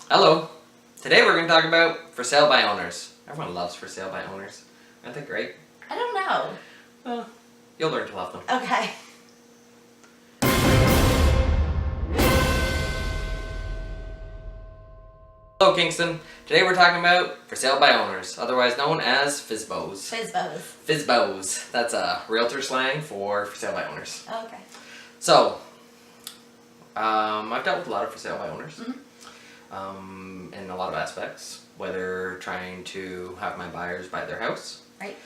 Hello. Today we're going to talk about for sale by owners. Everyone loves for sale by owners. Aren't they great? I don't know. Well, you'll learn to love them. Okay. Hello, Kingston. Today we're talking about for sale by owners, otherwise known as FSBOs. Fizbos. FSBOs. That's a realtor slang for sale by owners. Oh, okay. So, I've dealt with a lot of for sale by owners. In a lot of aspects, whether trying to have my buyers buy their house, Right.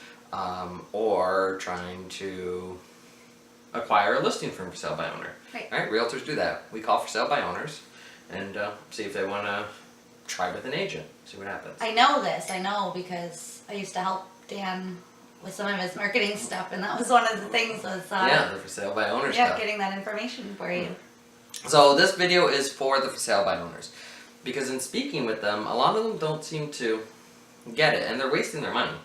or trying to acquire a listing from for sale by owner. Right. Realtors do that. We call for sale by owners and see if they want to try with an agent, see what happens. I know this. I know because I used to help Dan with some of his marketing stuff, and that was one of the things was the for sale by owner stuff. getting that information for you. So this video is for the for sale by owners, because in speaking with them, a lot of them don't seem to get it, and they're wasting their money.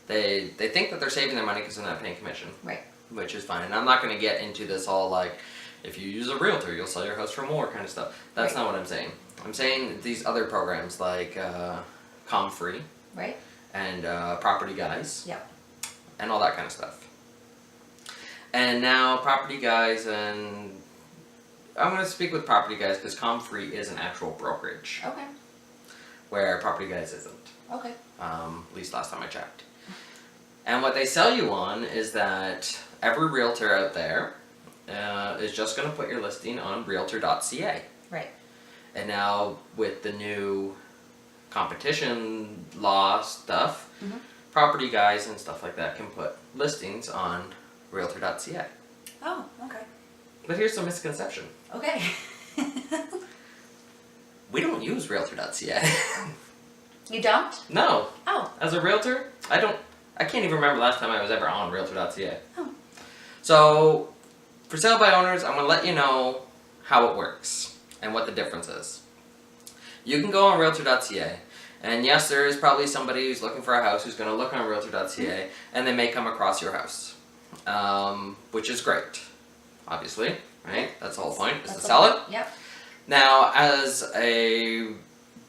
They think that they're saving their money because they're not paying commission, Right. which is fine. And I'm not going to get into this all like, if you use a realtor, you'll sell your house for more kind of stuff. That's Right. not what I'm saying. I'm saying these other programs like Comfree Right. and Property Guys. Yep. And all that kind of stuff. And now Property Guys, and I'm going to speak with Property Guys because Comfree is an actual brokerage, Okay. where Property Guys isn't. Okay. At least last time I checked. And what they sell you on is that every realtor out there is just going to put your listing on realtor.ca. Right. And now with the new competition law stuff, Property Guys and stuff like that can put listings on realtor.ca. Oh, okay. But here's some misconception. Okay. We don't use realtor.ca. You don't? No. Oh. As a realtor, I can't even remember last time I was ever on realtor.ca. Oh. So, for sale by owners, I'm going to let you know how it works and what the difference is. You can go on realtor.ca, and yes, there is probably somebody who's looking for a house who's going to look on realtor.ca, and they may come across your house, which is great, obviously, right? That's the whole point, is to sell it. Yep. Now, as a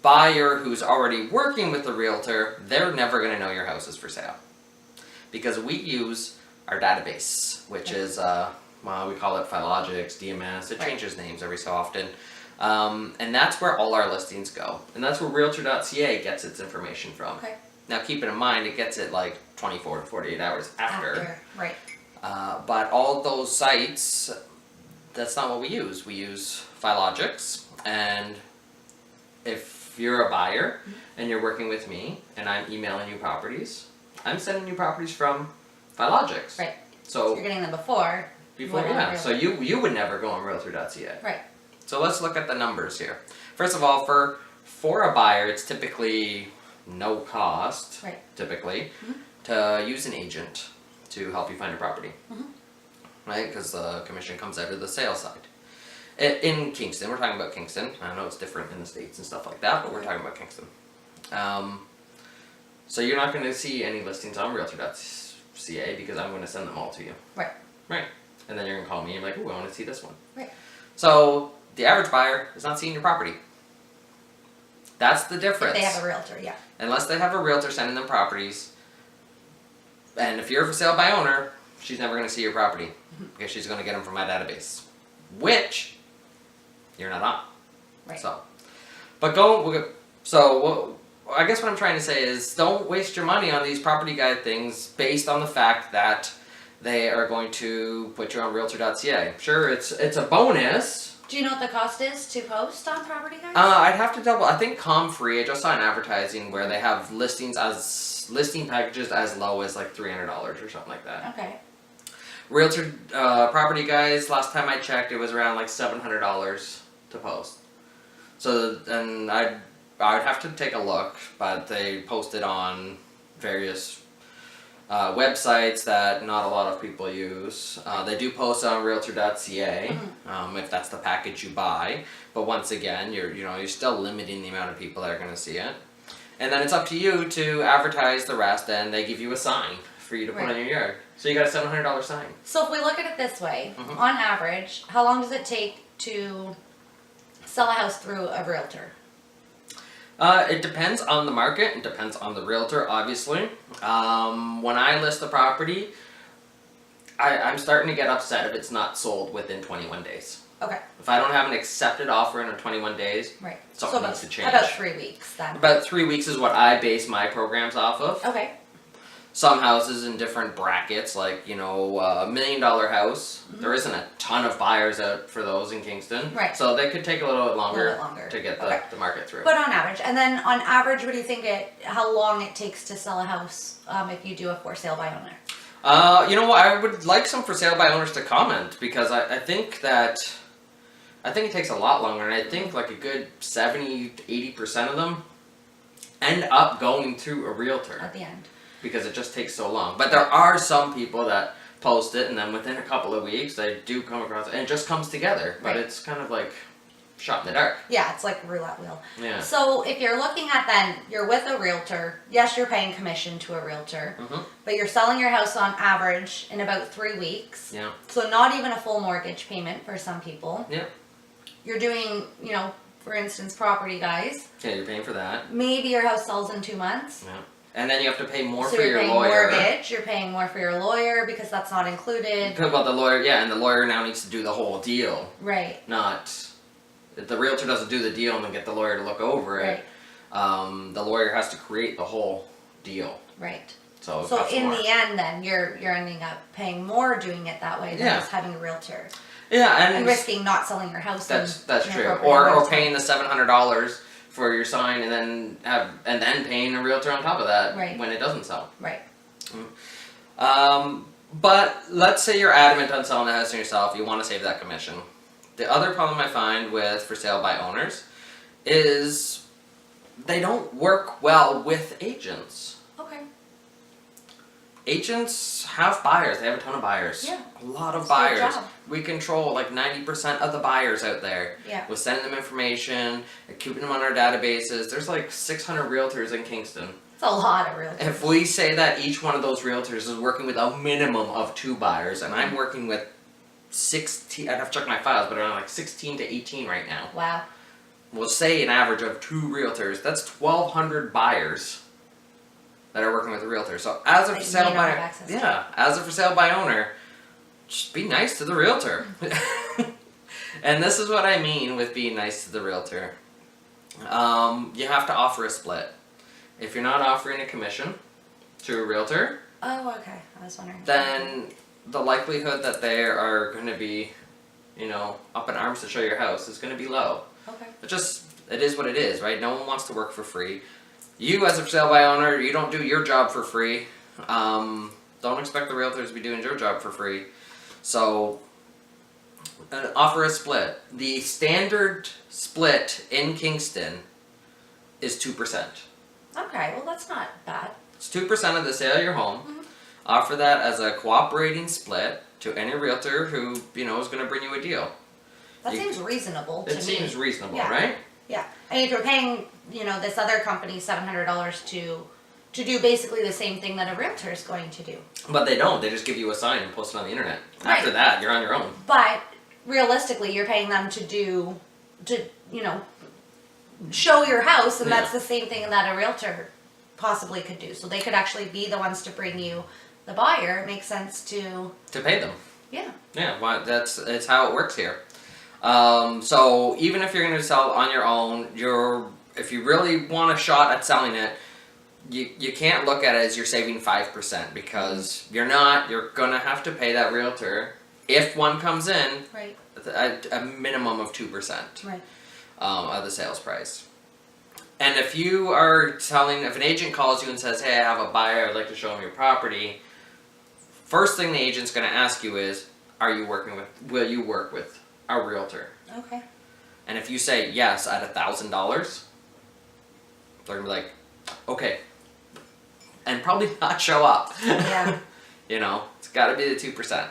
buyer who's already working with the realtor, they're never going to know your house is for sale. Because we use our database, which is, we call it Philogix, DMS, it changes names every so often. And that's where all our listings go. And that's where realtor.ca gets its information from. Okay. Now keep it in mind, it gets it like 24 to 48 hours after. Right. But all those sites, that's not what we use. We use Philogix, and if you're a buyer and you're working with me and I'm emailing you properties, I'm sending you properties from Philogix. Right. So you're getting them before. yeah. So you would never go on realtor.ca. Right. So let's look at the numbers here. First of all, for a buyer, it's typically no cost, Right. typically, to use an agent to help you find a property. Right? Because the commission comes out of the sales side. In Kingston, we're talking about Kingston. I know it's different in the States and stuff like that, but we're talking about Kingston. So you're not going to see any listings on realtor.ca because I'm going to send them all to you. Right. Right. And then you're going to call me and be like, ooh, I want to see this one. Right. So the average buyer is not seeing your property. That's the difference. If they have a realtor, yeah. Unless they have a realtor sending them properties. And if you're for sale by owner, she's never going to see your property because she's going to get them from my database, which you're not on. Right. So, I guess what I'm trying to say is don't waste your money on these property guide things based on the fact that they are going to put you on realtor.ca. Sure, it's a bonus. Do you know what the cost is to post on Property Guys? I'd have to double. I think Comfree. I just saw an advertising where they have listing packages as low as like $300 or something like that. Okay. Realtor Property Guys. Last time I checked, it was around like $700 to post. So then I would have to take a look, but they posted on various websites that not a lot of people use. They do post on realtor.ca if that's the package you buy. But once again, you're still limiting the amount of people that are going to see it. And then it's up to you to advertise the rest, and they give you a sign for you to put on your yard. So you got a $700 sign. So if we look at it this way, on average, how long does it take to sell a house through a realtor? It depends on the market. It depends on the realtor, obviously. When I list the property, I'm starting to get upset if it's not sold within 21 days. Okay. If I don't have an accepted offer in 21 days, Right. something needs to change. About 3 weeks then. About 3 weeks is what I base my programs off of. Okay. Some houses in different brackets, like, you know, $1 million house. Mm-hmm. There isn't a ton of buyers out for those in Kingston. Right. So they could take a little bit longer, to get Okay. the market through. But on average, and then on average, what do you think how long it takes to sell a house if you do a for sale by owner? You know what? I would like some for sale by owners to comment, because I think it takes a lot longer, and I think like a good 70 to 80% of them end up going through a realtor At the end. because it just takes so long. But there are some people that post it, and then within a couple of weeks they do come across it, and it just comes together. But Right. it's kind of like shot in the dark. Yeah, it's like a roulette wheel. Yeah. So if you're looking at then, you're with a realtor. Yes, you're paying commission to a realtor, Mhm. but you're selling your house on average in about 3 weeks. Yeah. So not even a full mortgage payment for some people. Yeah. You're doing, for instance, property guys. Yeah, you're paying for that. Maybe your house sells in 2 months. Yeah. And then you have to pay more So for you're your paying lawyer. mortgage, you're paying more for your lawyer because that's not included. Well, the lawyer, yeah, and the lawyer now needs to do the whole deal. Right. Not, if the realtor doesn't do the deal and then get the lawyer to look over it. The lawyer has to create the whole deal. Right. So, it So costs in more. the end, then you're ending up paying more doing it that way than Yeah. just having a realtor Yeah, and risking not selling your house. that's in true. inappropriate Or amounts of paying time. the $700 for your sign and then paying a realtor on top of that Right. when it doesn't sell. Right. But let's say you're adamant on selling the house yourself. You want to save that commission. The other problem I find with for sale by owners is they don't work well with agents. Okay. Agents have buyers. They have a ton of buyers. Yeah. A lot of It's their buyers. job. We control like 90% of the buyers out there. Yeah. We're sending them information, keeping them on our databases. There's like 600 realtors in Kingston. It's a lot of realtors. If we say that each one of those realtors is working with a minimum of 2 buyers, and I'm working with 16, I'd have to check my files, but around like 16 to 18 right now. Wow. We'll say an average of 2 realtors. That's 1,200 buyers that are working with a realtor. So as a That for you sale may not by have access to. as a for sale by owner, just be nice to the realtor. And this is what I mean with being nice to the realtor. You have to offer a split. If you're not offering a commission to a realtor, Oh, okay. I was wondering. then the likelihood that they are going to be, up in arms to show your house is going to be low. Okay. It is what it is, right? No one wants to work for free. You, as a for sale by owner, you don't do your job for free. Don't expect the realtors to be doing your job for free. So, offer a split. The standard split in Kingston is 2%. Okay. Well, that's not bad. It's 2% of the sale of your home. Mhm. Offer that as a cooperating split to any realtor who, is going to bring you a deal. That You- seems reasonable to me. It seems reasonable, Yeah. right? Yeah. And if you're paying, this other company $700 to do basically the same thing that a realtor is going to do. But they don't. They just give you a sign and post it on the internet. Right. After that, you're on your own. But realistically, you're paying them to show your house, and that's Yeah. the same thing that a realtor possibly could do. So they could actually be the ones to bring you the buyer. It makes sense to, To pay them. yeah. Yeah, well, it's how it works here. So even if you're going to sell on your own, if you really want a shot at selling it, you can't look at it as you're saving 5% because you're not. You're going to have to pay that realtor, if one comes in, Right. a minimum of 2%. Right. Of the sales price. And if if an agent calls you and says, hey, I have a buyer, I'd like to show him your property, first thing the agent's going to ask you is, will you work with a realtor? Okay. And if you say yes at $1,000, they're going to be like, okay. And probably not show up. Yeah. It's got to be the 2%.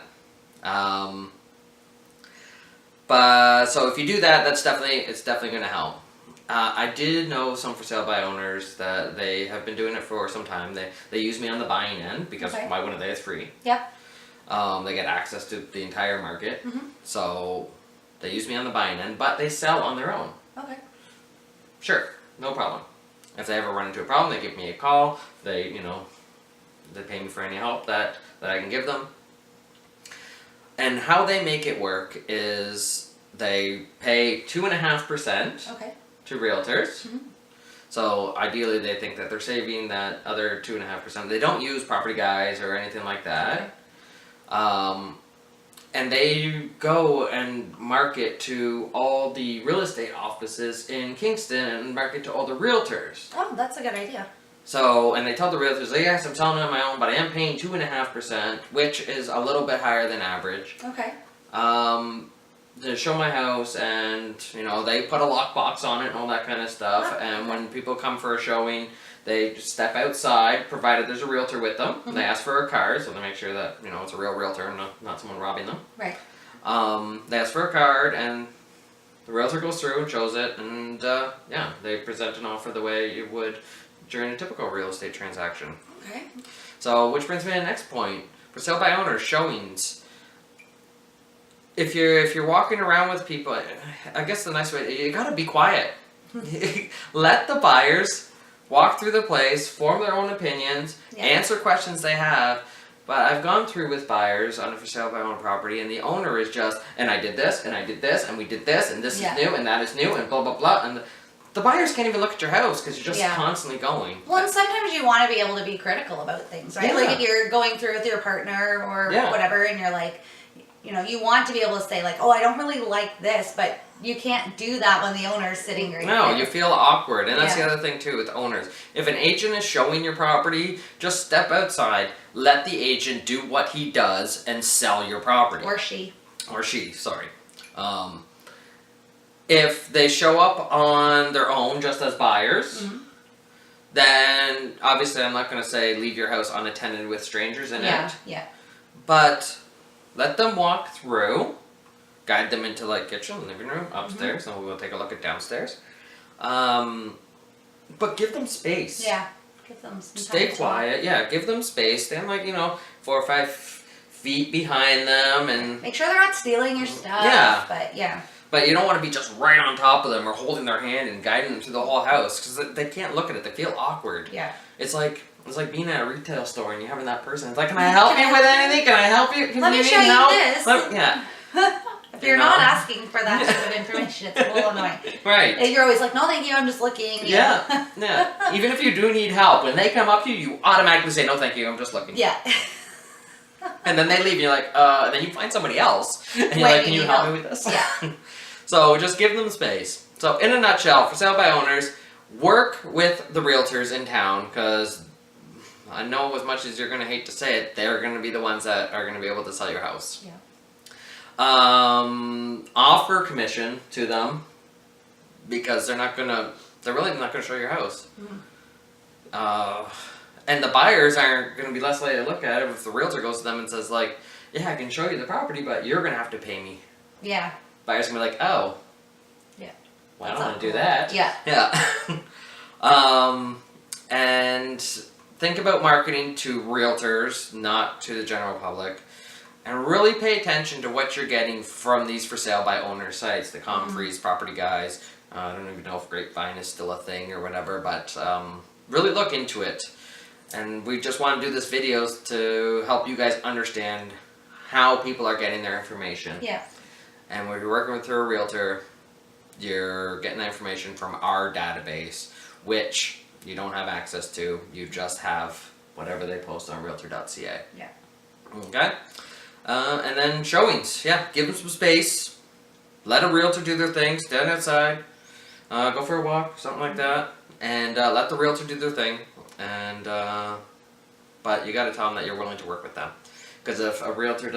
But so if you do that, it's definitely going to help. I did know some for sale by owners that they have been doing it for some time. They use me on the buying end because Okay. why wouldn't they? It's free. Yep. They get access to the entire market, Mhm. so they use me on the buying end, but they sell on their own. Okay. Sure, no problem. If they ever run into a problem, they give me a call. They, they pay me for any help that I can give them. And how they make it work is they pay 2.5% Okay. to realtors. Mm-hmm. So ideally, they think that they're saving that other 2.5%. They don't use property guys or anything like that. Okay. And they go and market to all the real estate offices in Kingston and market to all the realtors. Oh, that's a good idea. So, and they tell the realtors, like, yes, I'm selling it on my own, but I am paying 2.5%, which is a little bit higher than average. Okay. To show my house, and they put a lockbox on it and all that kind of stuff. Oh, and okay. when people come for a showing, they just step outside, provided there's a realtor with them. Mm-hmm. They ask for a card, so they make sure that it's a real realtor and not someone robbing them. Right. They ask for a card, and the realtor goes through and shows it, and they present an offer the way you would during a typical real estate transaction. Okay. So, which brings me to the next point: for sale by owner showings. If you're walking around with people, I guess the nice way, you gotta be quiet. Let the buyers walk through the place, form their own opinions, answer questions they have. But I've gone through with buyers on a for sale by owner property, and the owner is just, and I did this, and I did this, and we did this, and this is new, and that is new, and blah blah blah, and the buyers can't even look at your house because you're just constantly going. Well, and sometimes you want to be able to be critical about things, right? Yeah. Like if you're going through with your partner or whatever, and you're like, you want to be able to say like, oh, I don't really like this, but you can't do that when the owner's sitting right there. No, you feel awkward. And that's the other thing too with owners. If an agent is showing your property, just step outside, let the agent do what he does and sell your property. Or she. Or she, sorry. If they show up on their own just as buyers, then obviously I'm not going to say leave your house unattended with strangers in it. Yeah. But let them walk through, guide them into like kitchen, living room, upstairs, and we'll take a look at downstairs. But give them space. Yeah. Give them some Stay quiet. Yeah, give them space. Stand like 4 or 5 feet behind them, and make sure they're not stealing your stuff. Yeah. But you don't want to be just right on top of them or holding their hand and guiding them through the whole house because they can't look at it. They feel awkward. Yeah. It's like being at a retail store and you having that person. It's like, can I help you with anything? Can I help you? Let me show you this. Yeah. If you're not asking for that sort of information, it's a little annoying. Right. And you're always like, no, thank you. I'm just looking. Yeah. Even if you do need help, when they come up to you, you automatically say, no, thank you. I'm just looking. Yeah. And then they leave, and you're like, and then you find somebody else, and you're like, can you help me with this? Yeah. So just give them space. So in a nutshell, for sale by owners, work with the realtors in town, because I know as much as you're going to hate to say it, they're going to be the ones that are going to be able to sell your house. Yeah. Offer commission to them, because they're really not going to show your house. And the buyers aren't going to be less likely to look at it if the realtor goes to them and says like, yeah, I can show you the property, but you're going to have to pay me. Yeah. Buyers going to be like, oh. Yeah. Well, I don't want to do that. Yeah. Yeah. And think about marketing to realtors, not to the general public. And really pay attention to what you're getting from these for sale by owner sites, the Comfreys, Property Guys. I don't even know if Grapevine is still a thing or whatever, but really look into it. And we just want to do this videos to help you guys understand how people are getting their information. Yeah. And when you're working with a realtor, you're getting that information from our database, which you don't have access to. You just have whatever they post on realtor.ca. Yeah. Okay? And then showings. Yeah, give them some space. Let a realtor do their thing. Stand outside. Go for a walk, something like that. And let the realtor do their thing. And but you got to tell them that you're willing to work with them. Because if a realtor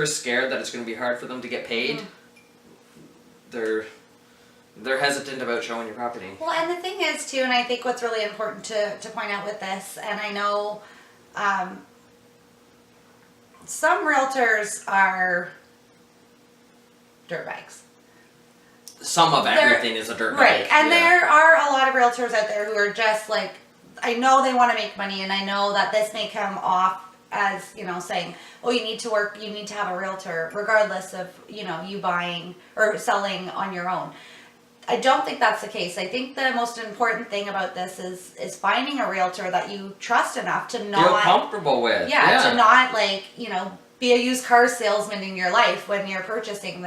is scared that it's going to be hard for them to get paid, they're hesitant about showing your property. Well, and the thing is too, and I think what's really important to point out with this, and I know some realtors are dirtbags. Some of everything is a dirtbag. Right, and there are a lot of realtors out there who are just like, I know they want to make money, and I know that this may come off as, saying, oh, you need to work, you need to have a realtor, regardless of, you buying or selling on your own. I don't think that's the case. I think the most important thing about this is finding a realtor that you trust enough to not feel comfortable with. to not like, be a used car salesman in your life when you're purchasing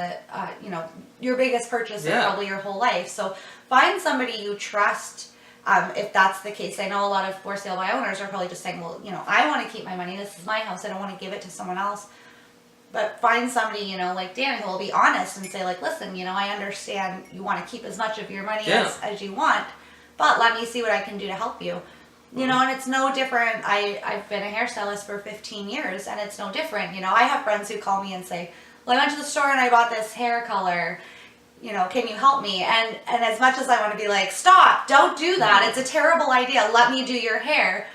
your biggest purchase of probably your whole life. So find somebody you trust. If that's the case, I know a lot of for sale by owners are probably just saying, well, I want to keep my money. This is my house. I don't want to give it to someone else. But find somebody, like Danny, who will be honest and say, like, listen, I understand you want to keep as much of your money as you want, but let me see what I can do to help you. And it's no different. I've been a hairstylist for 15 years, and it's no different. I have friends who call me and say, well, I went to the store and I bought this hair color. Can you help me? And as much as I want to be like, stop, don't do that. It's a terrible idea. Let me do your hair.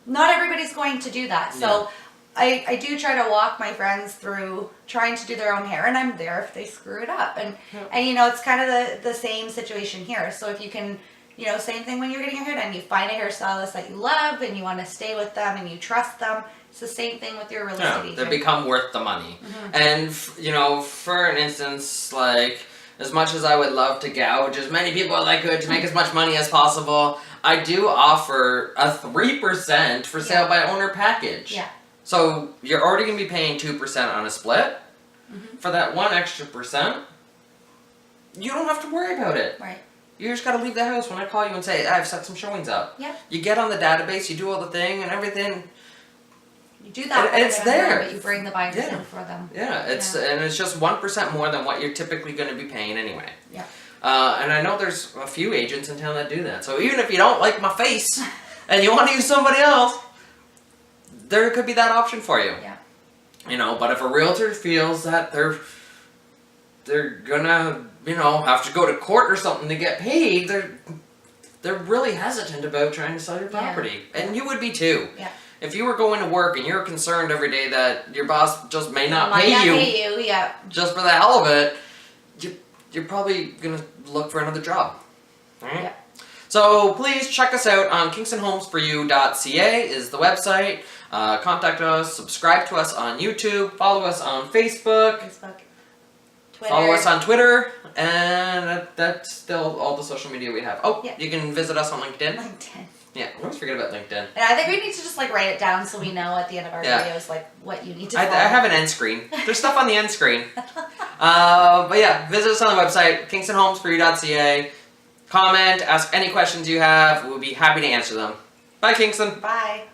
Not everybody's going to do that. So I do try to walk my friends through trying to do their own hair, and I'm there if they screw it up. And it's kind of the same situation here. So if you can, same thing when you're getting your hair done, you find a hairstylist that you love and you want to stay with them and you trust them. It's the same thing with your real estate agent. They become worth the money. And, for an instance, like, as much as I would love to gouge as many people as I could to make as much money as possible, I do offer a 3% for sale by owner package. Yeah. So you're already going to be paying 2% on a split. For that one extra percent, you don't have to worry about it. Right. You just got to leave the house when I call you and say, I've set some showings up. Yeah. You get on the database, you do all the thing and everything. You do that, and it's there. But you bring the buyers in for them. Yeah, and it's just 1% more than what you're typically going to be paying anyway. Yeah. And I know there's a few agents in town that do that. So even if you don't like my face and you want to use somebody else, there could be that option for you. Yeah. But if a realtor feels that they're gonna, have to go to court or something to get paid, they're really hesitant about trying to sell your property. And you would be too. Yeah. If you were going to work and you're concerned every day that your boss just may not pay you, just for the hell of it, you're probably gonna look for another job. All right. Yeah. So please check us out on kingstonhomesforyou.ca is the website. Contact us, subscribe to us on YouTube, follow us on Facebook, Twitter. Follow us on Twitter, and that's still all the social media we have. Oh, you can visit us on LinkedIn. Yeah, I always forget about LinkedIn. And I think we need to just write it down so we know at the end of our videos what you need to follow. I have an end screen. There's stuff on the end screen. But yeah, visit us on the website, kingstonhomesforyou.ca. Comment, ask any questions you have. We'll be happy to answer them. Bye, Kingston. Bye.